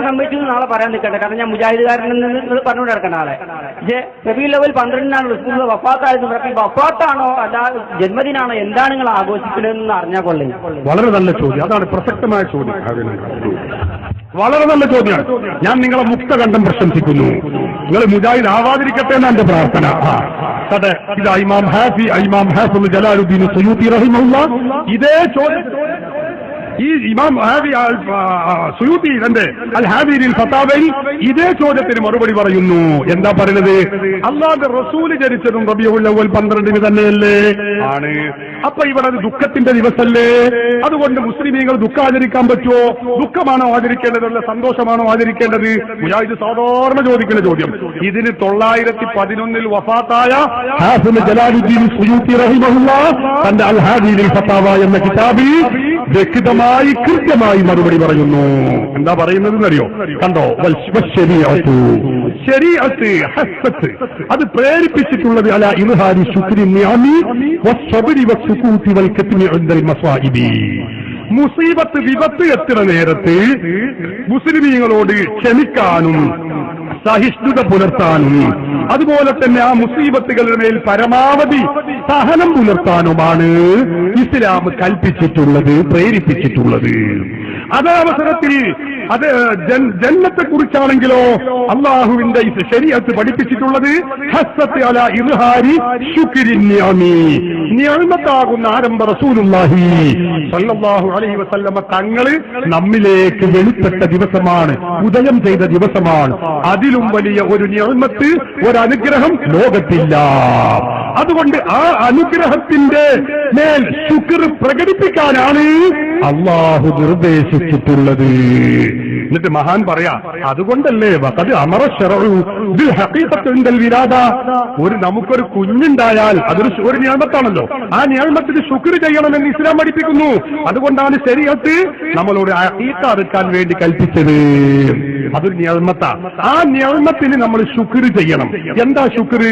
സംഭവിച്ചു നാളെ പറയാൻ നിൽക്കട്ടെ, കാരണം ഞാൻ മുജാഹിദുകാരനിൽ നിന്ന് പറഞ്ഞുകൊണ്ട് നടക്കേണ്ട ആളെ. പക്ഷേ റബീഉൽ അവ്വൽ 12-നാണ് റസൂൽ വഫാത്തായത്. വഫാത്താണോ അല്ല ജന്മദിനാണോ എന്താണ് നിങ്ങൾ ആഘോഷിക്കുന്നതെന്ന് അറിഞ്ഞാൽ കൊള്ളേ. വളരെ നല്ല ചോദ്യം, അതാണ് പ്രസക്തമായ ചോദ്യം, വളരെ നല്ല ചോദ്യമാണ്. ഞാൻ നിങ്ങളെ മുക്തകണ്ഠം പ്രശംസിക്കുന്നു. നിങ്ങൾ മുജാഹിദ് ആവാതിരിക്കട്ടെ എന്നാണ് എന്റെ പ്രാർത്ഥന. ഇതാ ഇമാം ഹാഫിദ് ജലാലുദ്ദീൻ സുയൂത്തി റഹിമഹുല്ലാഹ് ഇതേ ചോദ്യം ഈ ഇമാം സുയൂത്തി തന്റെ അൽ ഹാദിരിൽ ഫതാവയിൽ ഇതേ ചോദ്യത്തിന് മറുപടി പറയുന്നു. എന്താ പറയുന്നത്? അല്ലാഹുവിന്റെ റസൂല് ജനിച്ചതും റബീഉൽ അവ്വൽ 12 തന്നെയല്ലേ? ആണ്. അപ്പൊ ഇവിടെ അത് ദുഃഖത്തിന്റെ ദിവസമല്ലേ? അതുകൊണ്ട് മുസ്ലിമീങ്ങൾ ദുഃഖം ആചരിക്കാൻ പറ്റുമോ? ദുഃഖമാണോ ആചരിക്കേണ്ടത്, സന്തോഷമാണോ ആചരിക്കേണ്ടത്? മുജാഹിദ് സാധാരണ ചോദിക്കുന്ന ചോദ്യം. ഇതിന് 911 വഫാത്തായ ഹാഫിദ് ജലാലുദ്ദീൻ സുയൂത്തി റഹിമഹുല്ലാഹ് തന്റെ അൽ ഹാദിരിൽ ഫതാവ എന്ന കിതാബിൽ വ്യക്തമായി കൃത്യമായി മറുപടി പറയുന്നു. എന്താ പറയുന്നത് അറിയോ? കണ്ടോ? ശരീഅത്ത് ഹസ്സത്ത് അത് പ്രേരിപ്പിച്ചിട്ടുള്ളത് അലാ ഇൽഹാരി ശുക്രി നിഅമി വസ്സബ്രി വസ്സുകൂതി വൽകത്മി ഇൻദൽ മസായിബി. മുസീബത്ത് വിപത്ത് എത്തുന്ന നേരത്ത് മുസ്ലിമീങ്ങളോട് ക്ഷമിക്കാനും സഹിഷ്ണുത പുലർത്താനും അതുപോലെ തന്നെ ആ മുസീബത്തുകളുടെ മേൽ പരമാവധി സഹനം പുലർത്താനുമാണ് ഇസ്ലാം കൽപ്പിച്ചിട്ടുള്ളത്, പ്രേരിപ്പിച്ചിട്ടുള്ളത്. അതേ അവസരത്തിൽ അത് ജന്നത്തെ കുറിച്ചാണെങ്കിലോ അള്ളാഹുവിന്റെ ശരീഅത്ത് പഠിപ്പിച്ചിട്ടുള്ളത് ഹസ്സത്ത് അലാ ഇൽഹാരി ശുക്രി നിഅമി, നിഅമത്താകുന്ന ആരംഭ റസൂലുള്ളാഹി സ്വല്ലല്ലാഹു അലൈഹി വസല്ലമ തങ്ങൾ നമ്മിലേക്ക് വെളിപ്പെട്ട ദിവസമാണ്, ഉദയം ചെയ്ത ദിവസമാണ്. അതിലും വലിയ ഒരു നിഅമത്ത്, ഒരു അനുഗ്രഹം ലോകത്തില്ല. അതുകൊണ്ട് ആ അനുഗ്രഹത്തിന്റെ മേൽ ശുക്ർ പ്രകടിപ്പിക്കാനാണ് അള്ളാഹു നിർദ്ദേശിച്ചിട്ടുള്ളത്. എന്നിട്ട് മഹാൻ പറയാ, അതുകൊണ്ടല്ലേ വഖദ് അമറ ശറഉ ബിൽ ഹഖീഖത്തി ഇൻദൽ വിലാദ. നമുക്കൊരു കുഞ്ഞുണ്ടായാൽ അതൊരു നിഅമത്താണല്ലോ. ആ നിഅമത്തിന് ശുക്ർ ചെയ്യണമെന്ന് ഇസ്ലാം പഠിപ്പിക്കുന്നു. അതുകൊണ്ടാണ് ശരീഅത്ത് നമ്മളോട് അഖീഖ അറുക്കാൻ വേണ്ടി കൽപ്പിച്ചത്. അതൊരു നിഅമത്താ. ആ നിഅമത്തിന് നമ്മൾ ശുക്ർ ചെയ്യണം. എന്താ ശുക്ർ?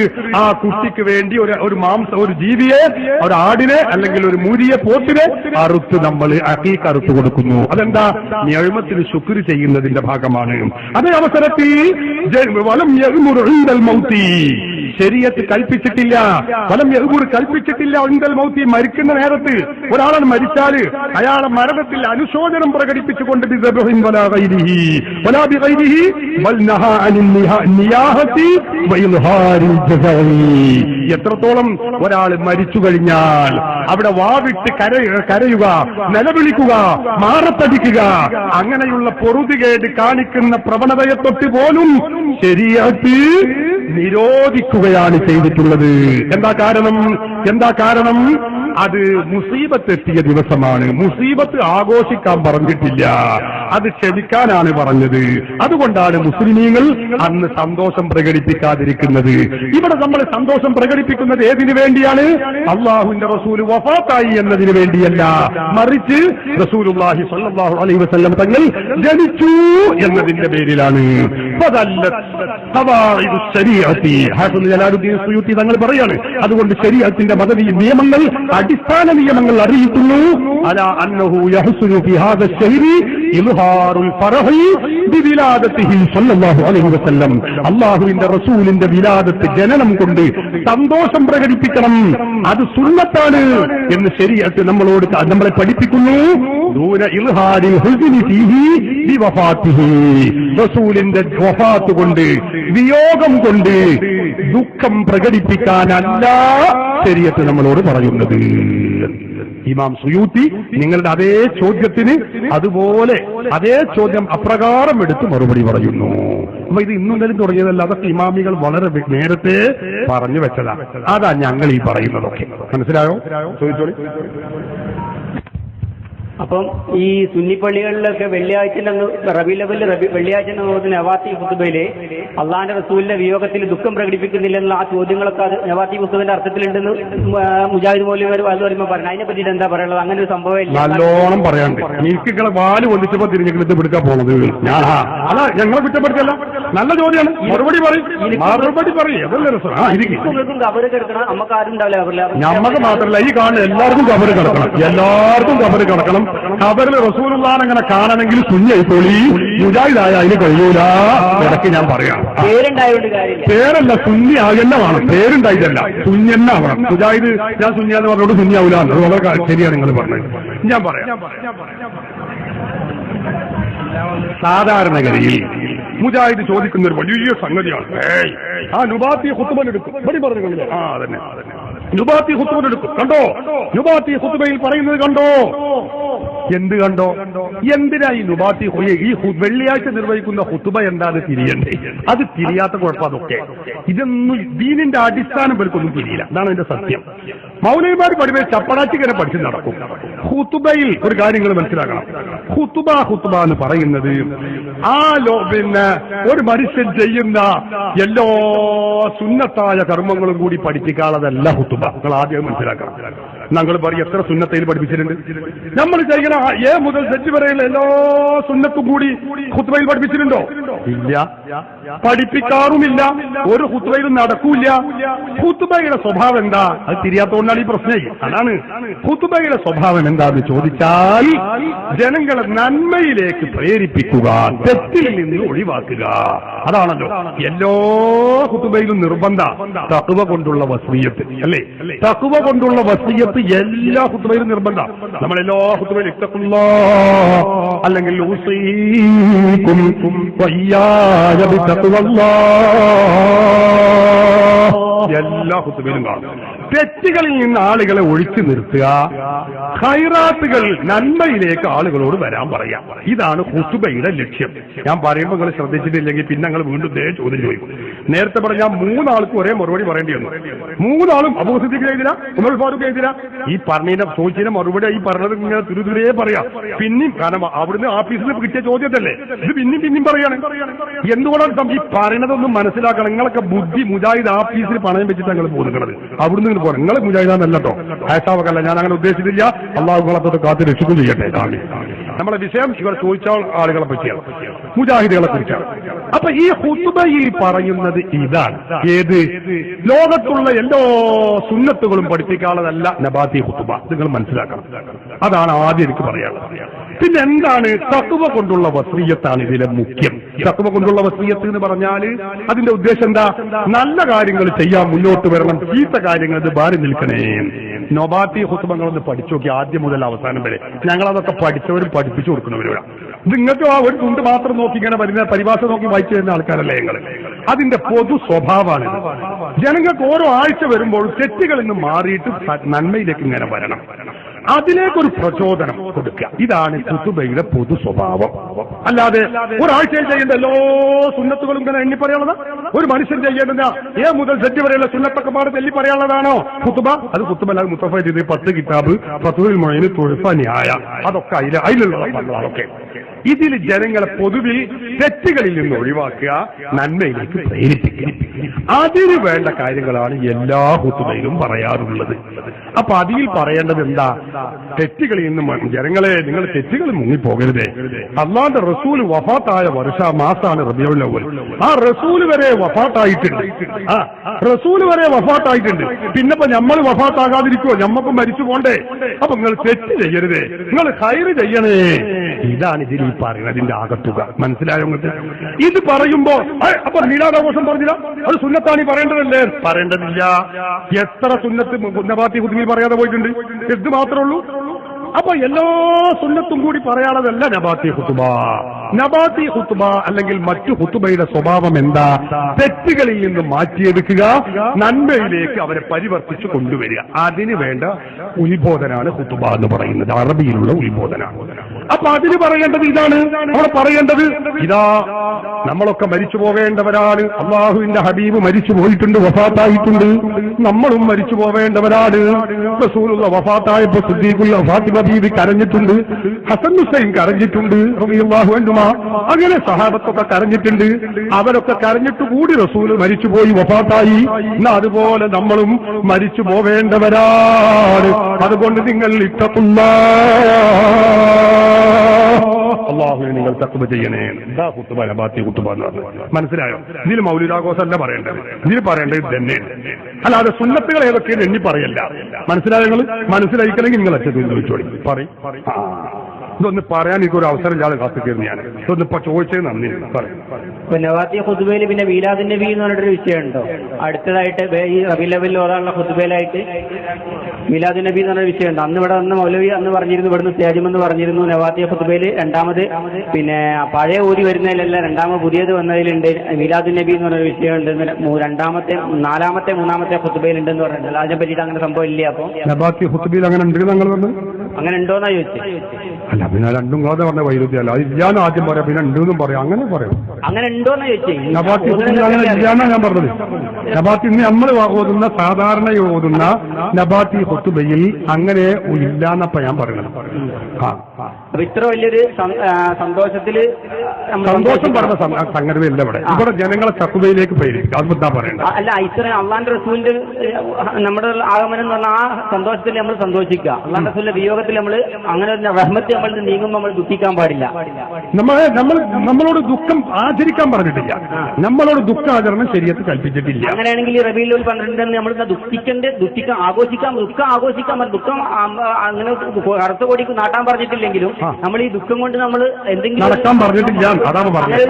ആ കുട്ടിക്ക് വേണ്ടി ഒരു ജീവിയെ, ഒരു ആടിനെ അല്ലെങ്കിൽ ഒരു മൂരിയെ, പോത്തിനെ അറുത്ത് നമ്മൾ അഖീഖ അറുത്ത് കൊടുക്കുന്നു. അതെന്താ? നിഅമത്തിന് ശുക്ർ ചെയ്യുന്നതിന്റെ ഭാഗമാണ്. അതേ അവസരത്തിൽ വലം യഅ്മുർ ഇൻദൽ മൗതി, ശരീഅത്ത് കൽപ്പിച്ചിട്ടില്ല, വലം യഅ്മുർ കൽപ്പിച്ചിട്ടില്ല ഇൻദൽ മൗതി, മരിക്കുന്ന നേരത്ത് ഒരാളാണ് മരിച്ചാൽ അയാളെ മരണത്തിൽ അനുശോചനം പ്രകടിപ്പിച്ചുകൊണ്ട് ബിദബ്ഹിൻ വലാ ഗൈരിഹി വലാ ബിഗൈരിഹി ബൽ നഹാ അനിൻ നിയാഹതി വഇൽഹാരിൽ ജസാഇ. എത്രത്തോളം ഒരാൾ മരിച്ചു കഴിഞ്ഞാൽ അവിടെ വാവിട്ട് കരയുക, നിലവിളിക്കുക, മാറത്തടിക്കുക, അങ്ങനെയുള്ള പൊറുതികേട് കാണിക്കുന്ന പ്രവണതയെ തൊട്ട് പോലും ശരീഅത്ത് നിരോധിക്കുകയാണ് ചെയ്തിട്ടുള്ളത്. എന്താ കാരണം? അത് മുസീബത്ത് എത്തിയ ദിവസമാണ്. മുസീബത്ത് ആഘോഷിക്കാൻ പറഞ്ഞിട്ടില്ല, അത് ക്ഷമിക്കാനാണ് പറഞ്ഞത്. അതുകൊണ്ടാണ് മുസ്ലിമീങ്ങൾ അന്ന് സന്തോഷം പ്രകടിപ്പിക്കാതിരിക്കുന്നത്. ഇവിടെ നമ്മൾ സന്തോഷം പ്രകടിപ്പിക്കുന്നത് ഏതിനു വേണ്ടിയാണ്? അള്ളാഹുവിന്റെ റസൂല് വഫാത്തായി എന്നതിന് വേണ്ടിയല്ല, മറിച്ച് റസൂലുള്ളാഹി സ്വല്ലല്ലാഹു അലൈഹി വസല്ലം തങ്ങൾ ജനിച്ചു എന്നതിന്റെ പേരിലാണ്. ഹാഫിദ് ജലാലുദ്ദീൻ സുയൂത്തി തങ്ങൾ പറയാണ്, അതുകൊണ്ട് ശരീഅത്തിന്റെ മദനി നിയമങ്ങൾ, അടിസ്ഥാന നിയമങ്ങൾ അറിയിക്കുന്നു. അലാ അന്നഹു യഹ്സുനു ഫി ഹാദാ ശഹ്രി ഇൽഹാറുൽ ഫറഹി ബിവിലാദതിഹി സ്വല്ലല്ലാഹു അലൈഹി വസല്ലം. അല്ലാഹുവിന്റെ റസൂലിന്റെ വിലാദത്ത്, ജനനം കൊണ്ട് സന്തോഷം പ്രകടിപ്പിക്കണം, അത് സുന്നത്താണ് എന്ന് ശരീഅത്ത് നമ്മളെ പഠിപ്പിക്കുന്നു. ദൂന ഇൽഹാരിൽ ഹുസ്നി ഫീഹി ബിവഫാതിഹി, റസൂലിന്റെ വഫാത്ത് കൊണ്ട്, വിയോഗം കൊണ്ട് ദുഃഖം പ്രകടിപ്പിക്കാനല്ല ശരീഅത്ത് നമ്മളോട് പറയുന്നത്. ഇമാം സുയൂത്തി നിങ്ങളുടെ അതേ ചോദ്യത്തിന് അതുപോലെ അതേ ചോദ്യം അപ്രകാരം എടുത്ത് മറുപടി പറയുന്നു. അപ്പൊ ഇത് ഇന്നും ഇന്നലെയും തുടങ്ങിയതല്ല, അതൊക്കെ ഇമാമികൾ വളരെ നേരത്തെ പറഞ്ഞു വെച്ചതാ. അതാ ഞങ്ങൾ ഈ പറയുന്നതൊക്കെ. മനസ്സിലായോ? ചോദിച്ചോളി. അപ്പം ഈ സുന്നിപ്പള്ളികളിലൊക്കെ വെള്ളിയാഴ്ച റബീഉൽ അവ്വൽ വെള്ളിയാഴ്ച നവാത്തി ഖുതുബയിലെ അള്ളാന്റെ റസൂലിന്റെ വിയോഗത്തിൽ ദുഃഖം പ്രകടിപ്പിക്കുന്നില്ലെന്നുള്ള ആ ചോദ്യങ്ങളൊക്കെ അത് നവാത്തി ഖുതുബിന്റെ അർത്ഥത്തിലുണ്ടെന്ന് മുജാഹിദ് മൗലവിമാർ അത് പറയുമ്പോൾ പറഞ്ഞു. അതിനെ പറ്റിയിട്ട് എന്താ പറയുള്ളത്? അങ്ങനെ ഒരു സംഭവം ഇല്ല. നല്ലോണം പറയാണ്ട് എനിക്കുകളെ വാല് ഒന്നിച്ചപ്പോ തിരിഞ്ഞെടുത്ത് പിടിക്കാൻ പോണത് ഞാൻ അല്ല, ഞങ്ങളെ കുറ്റപ്പെടുത്തിയല്ല. നല്ല ചോദ്യമാണ്. മറുപടി പറയും. അതല്ല രസം. കബറ് കിടക്കണം, നമുക്ക് ആരും ഉണ്ടാവില്ല. ഞമ്മക്ക് മാത്രമല്ല, ഈ കാണുന്ന എല്ലാവർക്കും കബറ് കിടക്കണം. ഖബറിൽ റസൂലുള്ളാഹിനെ അങ്ങനെ കാണണമെങ്കിൽ സുന്നിയായിക്കോളി, മുജാഹിദായ അതിന് കഴിയൂല. ഇടയ്ക്ക് ഞാൻ പറയാം, പേരല്ല സുന്നി ആകെന്നെ വേണം, പേരുണ്ടായിട്ടല്ല, സുന്യന്നെ ആവണം. മുജാഹിദ് ഞാൻ സുന്നിയാന്ന് പറഞ്ഞോട് സുന്നിയാവൂല, അത് വളരെ ശരിയാണ് നിങ്ങൾ പറഞ്ഞത്. ഞാൻ പറയാം, സാധാരണഗതിയിൽ മുജാഹിദ് ചോദിക്കുന്ന ഒരു വലിയ സംഗതിയാണ്, ആ നുബാത്തി ഖുത്ബ എടുക്കും, പറഞ്ഞു, ആ അതന്നെ നുബാത്തി ഖുത്ബ എടുക്കും, കണ്ടോ നുബാത്തി ഖുത്ബയിൽ പറയുന്നത് കണ്ടോ? എന്ത് കണ്ടോ? എന്തിനാ ഈ നുബാത്തി ഈ വെള്ളിയാഴ്ച നിർവഹിക്കുന്ന ഖുത്ബ എന്താത് തിരിയണ്ടേ? അത് തിരിയാത്ത കുഴപ്പം അതൊക്കെ. ഇതൊന്നും ദീനിന്റെ അടിസ്ഥാനം പേർക്കൊന്നും തിരിയില്ല, അതാണ് അതിന്റെ സത്യം. മൗലവിമാർ പഠിപ്പേ ചപ്പടാച്ചിക്കനെ പഠിച്ച് നടക്കും. ഖുത്ബയിൽ ഒരു കാര്യങ്ങൾ മനസ്സിലാക്കണം, ഖുത്ബ എന്ന് പറയുന്നത് പിന്നെ ഒരു മനുഷ്യൻ ചെയ്യുന്ന എല്ലാ സുന്നത്തായ കർമ്മങ്ങളും കൂടി പഠിപ്പിക്കാനുള്ളതല്ല ഖുത്ബ. നിങ്ങൾ ആദ്യം മനസ്സിലാക്കണം. ഞങ്ങൾ പറയും എത്ര സുന്നത്തയിൽ പഠിപ്പിച്ചിട്ടുണ്ട്? നമ്മൾ ചെയ്യുന്ന എ മുതൽ സെറ്റ് വരെയുള്ള എല്ലാ സുന്നത്തും കൂടി ഖുത്ബയിൽ പഠിപ്പിച്ചിട്ടുണ്ടോ? ഇല്ല, പഠിപ്പിക്കാറുമില്ല, ഒരു ഖുത്ബയിലും നടക്കൂല. ഖുത്ബയുടെ സ്വഭാവം എന്താ? അത് തിരിയാത്തോണ്ടാണ് ഈ പ്രശ്നം. അതാണ് ഖുത്ബയുടെ സ്വഭാവം എന്താന്ന് ചോദിച്ചാൽ, ജനങ്ങളെ നന്മയിലേക്ക് പ്രേരിപ്പിക്കുക, തെറ്റിൽ നിന്ന് ഒഴിവാക്കുക. അതാണല്ലോ എല്ലാ ഖുത്ബയിലും നിർബന്ധ. തഖ്വ കൊണ്ടുള്ള വസിയ്യത്ത് അല്ലേ? തഖ്വ കൊണ്ടുള്ള വസിയ്യത്ത് എല്ലാ ഖുത്ബയിലും നിർബന്ധ. നമ്മളെല്ലാ ഖുത്ബയിലും ഇത്തഖുല്ലാഹ് അല്ലെങ്കിൽ ഉസീകും വയ്യായ ബിത്തഖ്വല്ലാഹ് എല്ലാ ഖുത്ബയിലും കാണും. തെറ്റുകളിൽ നിന്ന് ആളുകളെ ഒഴിച്ചു നിർത്തുക, ഖൈറാത്തുകൾ നന്മയിലേക്ക് ആളുകളോട് വരാൻ പറയാം. ഇതാണ് ഖുത്ബയുടെ ലക്ഷ്യം. ഞാൻ പറയുമ്പോൾ നിങ്ങൾ ശ്രദ്ധിച്ചിട്ടില്ലെങ്കിൽ പിന്നെ ഞങ്ങൾ വീണ്ടും ചോദ്യം ചോദിക്കും. നേരത്തെ പറഞ്ഞാൽ മൂന്നാൾക്കും ഒരേ മറുപടി പറയേണ്ടി വന്നു. മൂന്നാളും അബൂ സിദ്ദീഖ് എഴുതില്ല, ഉമർ ഫാറൂഖ് എഴുതില്ല. ഈ പറഞ്ഞതിന്റെ ചോദിച്ചതിന്റെ മറുപടി ഈ പറഞ്ഞത് ഇങ്ങനെ തുരുതുരേ പറയാം. പിന്നെയും കാരണം അവിടുന്ന് ആഫീസിൽ കിട്ടിയ ചോദ്യത്തല്ലേ ഇത് പിന്നെയും പറയാണ്. എന്തുകൊണ്ടാണ് ഈ പറയണതൊന്നും മനസ്സിലാക്കണം. നിങ്ങളൊക്കെ ബുദ്ധി മുജാഹിദ് ആഫീസിൽ പണയം വെച്ചിട്ട് ഞങ്ങൾ പോകുന്നത്. അവിടുന്ന് നിങ്ങൾ പോകണം. നിങ്ങൾ മുജാഹിദാന്നല്ലോ, ഹൈസാവക്കല്ല, ഞാൻ അങ്ങനെ ഉദ്ദേശിച്ചിട്ടില്ല. അള്ളാഹു നിങ്ങളെ കാത്ത് രക്ഷിക്കും ചെയ്യട്ടെ. നമ്മളെ വിഷയം ഇവർ ചോദിച്ച ആളുകളെ പറ്റിയാണ്, മുജാഹിദുകളെ കുറിച്ചാണ്. അപ്പൊ ഈ ഖുത്ബയിൽ പറയുന്നത് ഇതാണ്. ഏത്? ലോകത്തുള്ള എല്ലാ സുന്നത്തുകളും പഠിപ്പിക്കാനുള്ളതല്ല നബാത്തി ഖുത്ബ. നിങ്ങൾ മനസ്സിലാക്കണം. അതാണ് ആദ്യം എനിക്ക് പറയാനുള്ളത്. പിന്നെ എന്താണ്? തഖ്വ കൊണ്ടുള്ള വസിയ്യത്താണ് ഇതിലെ മുഖ്യം. തഖ്വ കൊണ്ടുള്ള വസിയ്യത്ത് എന്ന് പറഞ്ഞാൽ അതിന്റെ ഉദ്ദേശം എന്താ? നല്ല കാര്യങ്ങൾ ചെയ്യാൻ മുന്നോട്ട് വരണം, ചീത്ത കാര്യങ്ങൾ ഇത് മാറി നിൽക്കണേ. നബാത്തി ഖുത്ബകളൊന്ന് പഠിച്ചു നോക്കി, ആദ്യം മുതൽ അവസാനം വരെ. ഞങ്ങളതൊക്കെ പഠിച്ചവരും പഠിപ്പിച്ചു കൊടുക്കുന്നവരാണ്. നിങ്ങൾക്ക് ആ ഒരു തുണ്ട് മാത്രം നോക്കി ഇങ്ങനെ വരുന്ന പരിഭാഷ നോക്കി വായിച്ചു തരുന്ന ആൾക്കാരല്ലേ ഞങ്ങൾ. അതിന്റെ പൊതു സ്വഭാവമാണ്. ജനങ്ങൾക്ക് ഓരോ ആഴ്ച വരുമ്പോൾ തെറ്റുകളിൽ നിന്ന് മാറിയിട്ട് നന്മയിലേക്ക് ഇങ്ങനെ വരണം, അതിലേക്കൊരു പ്രചോദനം കൊടുക്കുക. ഇതാണ് ഖുത്ബയുടെ പൊതു സ്വഭാവം. അല്ലാതെ ഒരാഴ്ചയിൽ ചെയ്യേണ്ട എല്ലാ സുന്നത്തുകളും ഇങ്ങനെ എണ്ണി പറയാനുള്ളത്, ഒരു മനുഷ്യൻ ചെയ്യേണ്ട ഏ മുതൽ സെറ്റ് വരെയുള്ള സുന്നത്തൊക്കെ പാട് തെല്ലി പറയാനുള്ളതാണോ ഖുത്ബ? അത് ഖുത്ബ അല്ലാതെ മുത്തഫ ചെയ്ത് 10 കിതാബ്, ഫത്വൽ മുഈൻ, തുഹ്ഫ, നിഹായ, അതൊക്കെ അതിലുള്ളതൊക്കെ. ഇതിൽ ജനങ്ങളെ പൊതുവിൽ തെറ്റുകളിൽ നിന്ന് ഒഴിവാക്കുക, നന്മയിലേക്ക് പ്രേരിപ്പിക്കുക. അതിന് വേണ്ട കാര്യങ്ങളാണ് എല്ലാ ഖുത്ബയിലും പറയാറുള്ളത്. അപ്പൊ അതിൽ പറയേണ്ടത് എന്താ? തെറ്റുകളിൽ നിന്ന് ജനങ്ങളെ, നിങ്ങൾ തെറ്റുകളിൽ മുങ്ങിപ്പോകരുതേ. അല്ലാഹുവിന്റെ റസൂൽ വഫാത്തായ മാസാണ് റബീഉൽ അവ്വൽ. ആ റസൂൽ വരെ വഫാത്തായിട്ടുണ്ട്. പിന്നെപ്പോ നമ്മൾ വഫാത്താകാതിരിക്കുമോ? നമ്മക്കും മരിച്ചു പോണ്ടേ? അപ്പൊ നിങ്ങൾ തെറ്റ് ചെയ്യരുതേ, നിങ്ങൾ ഖൈറ് ചെയ്യണേ. ഇതാണ് ഇതിൽ ഈ പറയുന്നതിന്റെ ആകത്തുക. മനസ്സിലായോ? ഇത് പറയുമ്പോ അപ്പൊ മീലാദാഘോഷം പറഞ്ഞില്ല, അത് സുന്നത്താണ് പറയേണ്ടതല്ലേ? പറയേണ്ടതില്ല. എത്ര സുന്നത്ത് നബാത്തി ഖുത്ബയിൽ പറയാതെ പോയിട്ടുണ്ട്? ഇത് മാത്രമേ ഉള്ളൂ. അപ്പൊ എല്ലാ സുന്നത്തും കൂടി പറയാനുള്ളതല്ല നബാത്തി ഖുത്ബ. നബാത്തി ഖുത്ബ അല്ലെങ്കിൽ മറ്റു ഖുത്ബയുടെ സ്വഭാവം എന്താ? തെറ്റുകളിൽ നിന്ന് മാറ്റിയെടുക്കുക, നന്മയിലേക്ക് അവരെ പരിവർത്തിച്ചു കൊണ്ടുവരിക. അതിന് വേണ്ട ഉത്ബോധനാണ് ഖുത്ബ എന്ന് പറയുന്നത്, അറബിയിലുള്ള ഉത്ബോധനാണ്. അപ്പൊ അതിന് പറയേണ്ടത് ഇതാണ്. അവിടെ പറയേണ്ടത് ഇതാ, നമ്മളൊക്കെ മരിച്ചു പോവേണ്ടവരാണ്. അള്ളാഹുവിന്റെ ഹബീബ് മരിച്ചു പോയിട്ടുണ്ട്, വഫാത്തായിട്ടുണ്ട്. നമ്മളും മരിച്ചു പോവേണ്ടവരാണ്. റസൂലുള്ള വഫാത്തായപ്പോ സിദ്ദീഖുൽ ഫാത്തിമ ബീവി കരഞ്ഞിട്ടുണ്ട്, ഹസൻ ഹുസൈൻ കരഞ്ഞിട്ടുണ്ട് റളിയല്ലാഹു അൻഹുമാ. അങ്ങനെ സഹാബത്തൊക്കെ കരഞ്ഞിട്ടുണ്ട്. അവരൊക്കെ കരഞ്ഞിട്ട് കൂടി റസൂല് മരിച്ചുപോയി, വഫാത്തായി. എന്നാ അതുപോലെ നമ്മളും മരിച്ചു പോവേണ്ടവരാണ്. അതുകൊണ്ട് നിങ്ങൾ അള്ളാഹുവിനെ നിങ്ങൾ തഖ്വ ചെയ്യണേ. എന്താ ഖുത്ബ, നബാത്തി ഖുത്ബ എന്ന് പറഞ്ഞത് മനസ്സിലായോ? ഇതിൽ മൗലിദാഘോഷമല്ല പറയേണ്ടത്, ഇതിൽ പറയേണ്ടത് ഇത് തന്നെയാണ്. അല്ലാതെ സുന്നത്തുകൾ ഏതൊക്കെയാണ് എണ്ണി പറയല്ല. മനസ്സിലായോ? നിങ്ങൾ മനസ്സിലായിക്കണമെങ്കിൽ നിങ്ങൾ അച്ഛൻ ചോദിച്ചോളി പറയും. ഇതൊന്ന് പറയാൻ എനിക്കൊരു അവസരം ഇല്ലാതെ കാത്തിരുന്നു ഞാൻ. ഇതൊന്ന് ഇപ്പൊ ചോദിച്ചത് നന്ദി പറയും. നവാത്തി ഖുത്ബയിൽ പിന്നെ മീലാദുൻ നബി എന്ന് പറഞ്ഞിട്ടൊരു വിഷയമുണ്ടോ? അടുത്തതായിട്ട് ഈ റബീഉൽ അവ്വലിൽ ഓതാനുള്ള ഖുത്ബയിലായിട്ട് മീലാദുൻ നബി എന്ന് പറഞ്ഞ വിഷയമുണ്ട്. അന്ന് ഇവിടെ വന്ന് മൗലവി അന്ന് പറഞ്ഞിരുന്നു, ഇവിടുന്ന് സ്റ്റേജുമെന്ന് പറഞ്ഞിരുന്നു നവാത്തി ഖുത്ബയിൽ രണ്ടാമത് പിന്നെ പഴയ ഊരി വരുന്നതിലല്ല രണ്ടാമത് പുതിയത് വന്നതിലുണ്ട് മീലാദുൻ നബി എന്ന് പറഞ്ഞൊരു വിഷയമുണ്ട്. നാലാമത്തെ മൂന്നാമത്തെ ഖുത്ബയിലുണ്ടെന്ന് പറഞ്ഞിട്ടുണ്ട്. അതിനെ പറ്റിയിട്ട് അങ്ങനെ സംഭവം ഇല്ല. അപ്പൊ നബാത്തി ഖുത്ബയിൽ അങ്ങനെ ഉണ്ട് അങ്ങനെ ഉണ്ടോന്നാ ചോദിച്ചത്? അല്ല പിന്നെ രണ്ടും കൂടെ പറഞ്ഞ വൈരുദ്ധ്യമല്ല. അത് ഇല്ലാന്ന് ആദ്യം പറയാം, പിന്നെ ഉണ്ടെന്നും പറയാം. അങ്ങനെ പറയാം. അങ്ങനെ ഉണ്ടോന്ന് ചോദിച്ചേ? നബാത്തി അങ്ങനെ ഇല്ലാന്നാ ഞാൻ പറഞ്ഞത്. നബാത്തി ഇന്ന് നമ്മൾ ഓതുന്ന സാധാരണ ഓതുന്ന നബാത്തി ഖുത്ബയിൽ അങ്ങനെ ഇല്ലാന്നപ്പ ഞാൻ പറയണം. അപ്പൊ ഇത്ര വലിയൊരു സന്തോഷത്തില് സന്തോഷം പറഞ്ഞ സംഗതി അല്ല ഇവിടെ. ഇവിടെ ജനങ്ങളെ ഖുത്ബയിലേക്ക് പ്രേരിപ്പിക്കും. അത് എന്താ പറയണ്ട? അല്ല, ഇത്ര അള്ളാന്റെ റസൂലിന്റെ നമ്മുടെ ആഗമനം എന്ന് പറഞ്ഞാൽ ആ സന്തോഷത്തിൽ നമ്മൾ സന്തോഷിക്കുക. അള്ളാന്റെ റസൂലിന്റെ വിയോഗത്തിൽ നമ്മൾ അങ്ങനെ ഒരു റഹ്മത്ത് നമ്മൾ നീങ്ങുമ്പോൾ നമ്മൾ ദുഃഖിക്കാൻ പാടില്ല. നമ്മളോട് ദുഃഖം ആചരിക്കാൻ പറഞ്ഞിട്ടില്ല. നമ്മളോട് ദുഃഖാചരണം ശരീഅത്ത് കൽപ്പിച്ചിട്ടില്ല. അങ്ങനെയാണെങ്കിൽ ഈ റബീഉൽ അവ്വൽ 12 നമ്മൾ ദുഃഖം ആഘോഷിക്കാൻ ദുഃഖം അങ്ങനെ കറുത്ത കൊടിക്ക് നാട്ടാൻ പറഞ്ഞിട്ടില്ലെങ്കിലും നമ്മൾ ഈ ദുഃഖം കൊണ്ട് നമ്മൾ എന്തെങ്കിലും നടക്കാൻ പറഞ്ഞിട്ടില്ല. അതാണ് പറഞ്ഞത്.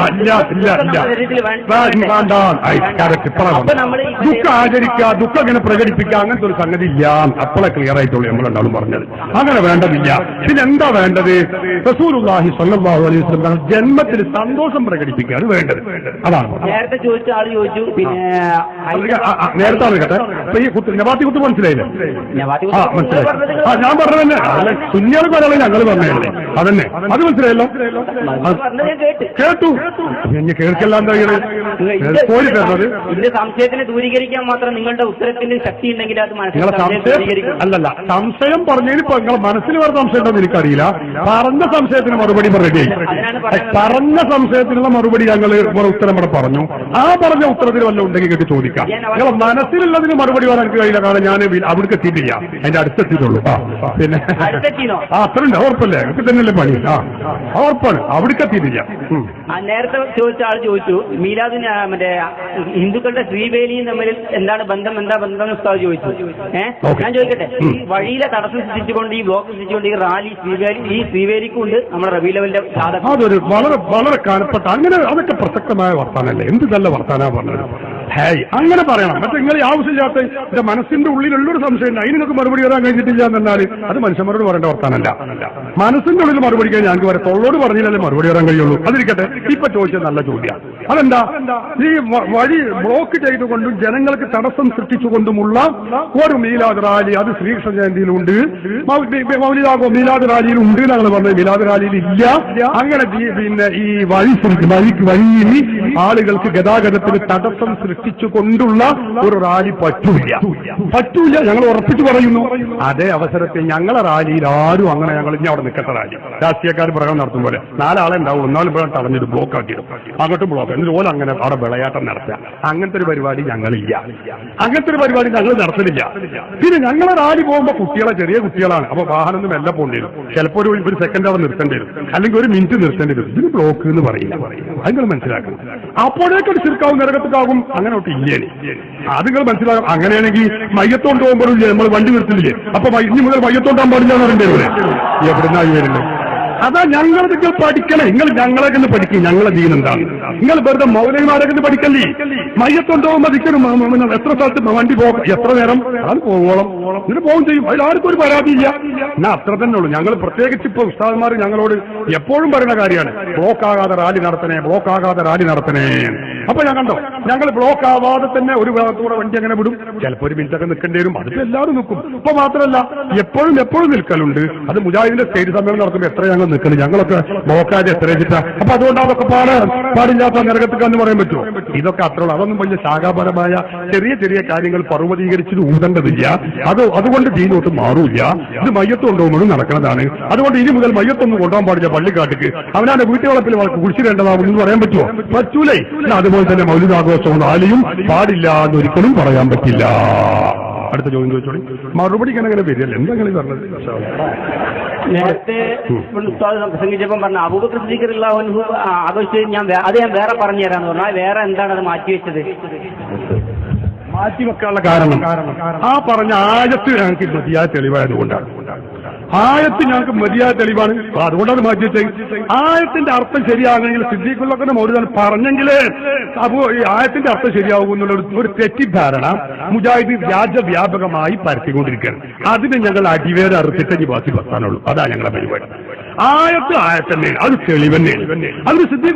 ദുഃഖം ആചരിക്കുക, ദുഃഖം ഇങ്ങനെ പ്രകടിപ്പിക്കുക, അങ്ങനത്തെ ഒരു സംഗതി ഇല്ല. അപ്പോഴെ ക്ലിയർ ആയിട്ടുള്ളൂ നമ്മളെന്താളും പറഞ്ഞത്. അങ്ങനെ വേണ്ടതില്ല. പിന്നെ എന്താ വേണ്ടത്? റസൂലുള്ളാഹി സ്വല്ലല്ലാഹു അലൈഹി വസല്ലം ജന്മത്തിൽ സന്തോഷം പ്രകടിപ്പിക്കുകയാണ് വേണ്ടത്. അതാണ് നേരത്തെ ചോദിച്ച ആള് ചോദിച്ചു. പിന്നെ നേരത്തെ കേട്ടെ, ഈ നബാത്തി കുത്ത് മനസ്സിലായില്ലേ? മനസ്സിലായി. ഞാൻ പറഞ്ഞത് തന്നെ സുന്നികൾ പറയാൻ ഞങ്ങൾ പറഞ്ഞതല്ലേ? അതന്നെ, അത് മനസ്സിലായല്ലോ. കേട്ടു. ഇനി കേൾക്കല്ല എന്താ പോയി തരുന്നത്? ഇതിന്റെ സംശയത്തിനെ ദൂരീകരിക്കാൻ മാത്രം നിങ്ങളുടെ ഉത്തരത്തിന് ശക്തി ഉണ്ടെങ്കിൽ അത് അല്ലല്ല, സംശയം പറഞ്ഞതിന് ഇപ്പൊ നിങ്ങൾ മനസ്സിൽ വേറെ സംശയം ഉണ്ടെന്ന് എനിക്കറിയില്ല. പറഞ്ഞ സംശയത്തിന് മറുപടി റെഡി. പറഞ്ഞ സംശയത്തിനുള്ള മറുപടി ഞങ്ങൾ ഉത്തരം ഇവിടെ പറഞ്ഞു. ആ പറഞ്ഞ ഉത്തരത്തിൽ വല്ല ഉണ്ടെങ്കിൽ കേട്ട് ചോദിക്കാം. നിങ്ങൾ മനസ്സിലുള്ളതിന് മറുപടി പറയാൻ എനിക്ക് കഴിയില്ല. കാരണം ഞാൻ അവിടേക്ക് എത്തിയിട്ടില്ല, അതിന്റെ അടുത്തെത്തിയിട്ടുള്ളൂ. പിന്നെ അത്ര ഉണ്ട്, ഉറപ്പല്ലേ? എനിക്ക് തന്നെയല്ലേ പണി. ഉറപ്പാണ്, അവിടേക്ക് എത്തിയിട്ടില്ല. നേരത്തെ ചോദിച്ച ആൾ ചോദിച്ചു മീലാദിന് മറ്റേ ഹിന്ദുക്കളുടെ ശ്രീവേലിയും തമ്മിൽ എന്താണ് ബന്ധം, എന്താ ബന്ധം എന്ന് ഉസ്താദ് ചോദിച്ചു. ഞാൻ ചോദിക്കട്ടെ, ഈ വഴിയിലെ തടസ്സം സൃഷ്ടിച്ചുകൊണ്ട് ഈ ബ്ലോക്ക് സൃഷ്ടിച്ചുകൊണ്ട് ഈ റാലി ശ്രീവേലിക്കുണ്ട് നമ്മുടെ റബീഉൽ അവ്വലിന്റെ അതൊരു വളരെ വളരെ കാലപ്പെട്ട അങ്ങനെ അതൊക്കെ പ്രസക്തമായ വർത്താനല്ലേ? എന്ത് നല്ല വർത്താനാ പറഞ്ഞത്. അങ്ങനെ പറയണം. മറ്റേ നിങ്ങൾ ആവശ്യമില്ലാത്ത എന്റെ മനസ്സിന്റെ ഉള്ളിലുള്ളൊരു സംശയം ഉണ്ട്, അതിനൊക്കെ മറുപടി വരാൻ കഴിഞ്ഞിട്ടില്ല എന്നാൽ അത് മനുഷ്യന്മാരോട് പറയേണ്ട വർത്താനല്ല. മനസ്സിന്റെ ഉള്ളിൽ മറുപടി കഴിഞ്ഞാൽ ഞങ്ങൾക്ക് വരെ തൊള്ളോട് പറഞ്ഞാലേ മറുപടി വരാൻ കഴിയുള്ളൂ. അതിരിക്കട്ടെ, ഇപ്പൊ ചോദിച്ചത് നല്ല ചോദ്യം. അതെന്താ? ഈ വഴി ബ്ലോക്ക് ചെയ്തുകൊണ്ടും ജനങ്ങൾക്ക് തടസ്സം സൃഷ്ടിച്ചുകൊണ്ടുമുള്ള ഒരു മീലാദ് റാലി, അത് ശ്രീകൃഷ്ണ ജയന്തിയിലുണ്ട്, മീലാദ് റാലിയിലുണ്ട്. ഞങ്ങൾ പറഞ്ഞത് മീലാദ് റാലിയിൽ ഇല്ല. അങ്ങനെ പിന്നെ ഈ വഴിയിൽ ആളുകൾക്ക് ഗതാഗതത്തിന് തടസ്സം സൃഷ്ടിച്ചുകൊണ്ടുള്ള ഒരു റാലി പറ്റൂല. ഞങ്ങൾ ഉറപ്പിച്ചു പറയുന്നു. അതേ അവസരത്തിൽ ഞങ്ങളെ റാലിയിൽ ആരും അങ്ങനെ ഞങ്ങൾ ഇനി അവിടെ നിൽക്കട്ടെ റാലി രാഷ്ട്രീയക്കാർ പ്രകടനം നടത്തും പോലെ 4 ആളെ ഉണ്ടാവും. ഒന്നാലും ഇവിടെ തടഞ്ഞിട്ട് ബ്ലോക്ക് ആക്കിയിടും, അങ്ങോട്ടും ബ്ലോക്ക്. എന്നിട്ട് പോലെ അങ്ങനെ അവിടെ വിളയാട്ടം നടത്തുക. അങ്ങനത്തെ ഒരു പരിപാടി ഞങ്ങളില്ല. അങ്ങനത്തെ ഒരു പരിപാടി ഞങ്ങൾ നടത്തുന്നില്ല. പിന്നെ ഞങ്ങളെ റാലി പോകുമ്പോൾ കുട്ടികളെ ചെറിയ കുട്ടികളാണ്. അപ്പൊ വാഹനമൊന്നും എല്ലാം പോകേണ്ടി വരും. ചിലപ്പോൾ ഒരു സെക്കൻഡ് അവർ നിർത്തേണ്ടി വരും, അല്ലെങ്കിൽ ഒരു മിനിറ്റ് നിർത്തേണ്ടി വരും. ഇതിന് ബ്ലോക്ക് എന്ന് പറയില്ല. അത് നിങ്ങൾ മനസ്സിലാക്കണം. അപ്പോഴേക്കൊരു ശിർക്കാവും നരകത്തുക്കാവും. അങ്ങനെ ഒട്ട് ഇല്ലേ? അത് നിങ്ങൾ മനസ്സിലാകും. അങ്ങനെയാണെങ്കിൽ മയ്യത്തോണ്ട് പോകുമ്പോഴും നമ്മൾ വണ്ടി നിർത്തുന്നില്ലേ? അപ്പൊ ഇനി മുതൽ മയ്യത്തോണ്ടാൻ പാടില്ല എന്ന് പറയേണ്ടി എവിടുന്നായി വരുന്നത്? അതാ ഞങ്ങളതൊക്കെ പഠിക്കണം. നിങ്ങൾ ഞങ്ങളൊക്കെ ഒന്ന് പഠിക്കും. ഞങ്ങളെ ദീൻ എന്താണ്? നിങ്ങൾ വെറുതെ മൗലവിമാരൊക്കെ പഠിക്കല്ലേ? മയ്യത്തുണ്ടോകുമ്പോൾ അതിക്കലും എത്ര സ്ഥലത്ത് വണ്ടി പോകാം, എത്ര നേരം അത് പോകോളം ഇതിന് പോകും ചെയ്യും. അതിലാർക്കും ഒരു പരാതിയില്ല. എന്നാ അത്ര തന്നെ ഉള്ളൂ. ഞങ്ങൾ പ്രത്യേകിച്ച് ഇപ്പൊ ഉസ്താദന്മാർ ഞങ്ങളോട് എപ്പോഴും പറയുന്ന കാര്യമാണ്, ബ്ലോക്ക് ആകാതെ റാലി നടത്തണേ, ബ്ലോക്ക് ആകാതെ റാലി നടത്തണേ. അപ്പൊ ഞാൻ കണ്ടോ, ഞങ്ങൾ ബ്ലോക്ക് ആവാതെ തന്നെ ഒരു ഭാഗത്തൂടെ വണ്ടി അങ്ങനെ വിടും. ചിലപ്പോൾ ഒരു മിനിറ്റൊക്കെ നിൽക്കേണ്ടി വരും. അതിപ്പോ എല്ലാവരും നിൽക്കും. ഇപ്പൊ മാത്രമല്ല എപ്പോഴും നിൽക്കലുണ്ട്. അത് മുജാഹിദിന്റെ സ്റ്റേറ്റ് സമ്മേളനം നടക്കുമ്പോൾ എത്ര ഞങ്ങൾ നിൽക്കണം. ഞങ്ങളൊക്കെ ബ്ലോക്കാതെ എത്ര വെച്ചിട്ടാ. അപ്പൊ അതുകൊണ്ട് അതൊക്കെ പാടില്ലാത്ത നരകത്തിക്കാന്ന് പറയാൻ പറ്റുമോ? ഇതൊക്കെ അത്രയുള്ളൂ. അതൊന്നും വലിയ ശാഖാപരമായ ചെറിയ കാര്യങ്ങൾ പർവ്വതീകരിച്ചിട്ട് ഊതേണ്ടതില്ല. അതുകൊണ്ട് ദീനോട്ട് മാറൂല. ഇത് മയ്യത്ത് കൊണ്ടുപോകുമ്പോഴും നടക്കുന്നതാണ്. അതുകൊണ്ട് ഇനി മുതൽ മയ്യത്തൊന്നും കൊണ്ടുപോകാൻ പാടില്ല പള്ളിക്കാട്ടിക്ക്. അവനാന്റെ വീട്ടുവളപ്പിൽ കുഴിച്ചിടേണ്ടതാണെന്ന് പറയാൻ പറ്റുമോ? പറ്റൂലേ. അതുപോലെ തന്നെ മൗലിദാഘോഷവും റാലിയും പാടില്ല എന്നൊരിക്കലും പറയാൻ പറ്റില്ല. അടുത്ത ചോദ്യം ചോദിച്ചോളി. മറുപടി അങ്ങനെ വരില്ല. എന്താ കളി പറഞ്ഞത്? നേരത്തെ ഉസ്താദ് പ്രസംഗിച്ചപ്പം പറഞ്ഞ അബൂബക്കർ സിദ്ദീഖ് റളിയല്ലാഹു അൻഹു ആഘോഷിച്ച് ഞാൻ വേറെ പറഞ്ഞു തരാന്ന് പറഞ്ഞാൽ വേറെ എന്താണ് അത് മാറ്റിവെച്ചത്? മാറ്റിവെക്കാനുള്ള കാരണം ആ പറഞ്ഞ ആയത്ത് ഞങ്ങൾക്ക് മതിയായ തെളിവായതുകൊണ്ടാണ്. ആയത്ത് ഞങ്ങൾക്ക് മതിയായ തെളിവാണ്, അതുകൊണ്ടാണ് മാറ്റി വെച്ചത്. ആയത്തിന്റെ അർത്ഥം ശരിയാകണമെങ്കിൽ സിദ്ദീഖുള്ളൊക്കെ മൗലൂദ് പറഞ്ഞെങ്കിലേ അപ്പോ ഈ ആയത്തിന്റെ അർത്ഥം ശരിയാകുന്നുള്ള ഒരു തെറ്റിദ്ധാരണ മുജാഹിദ് രാജ്യവ്യാപകമായി പരത്തിക്കൊണ്ടിരിക്കുകയാണ്. അതിന് ഞങ്ങൾ അടിവേറെ അറുത്തിട്ട് ബാക്കി വെക്കാനുള്ളൂ. അതാണ് ഞങ്ങളുടെ പരിപാടി. ആയത്ത് ആയത്തന്നെ, അത് തെളിവന്നെ. അതിന് സിദ്ദീഖ്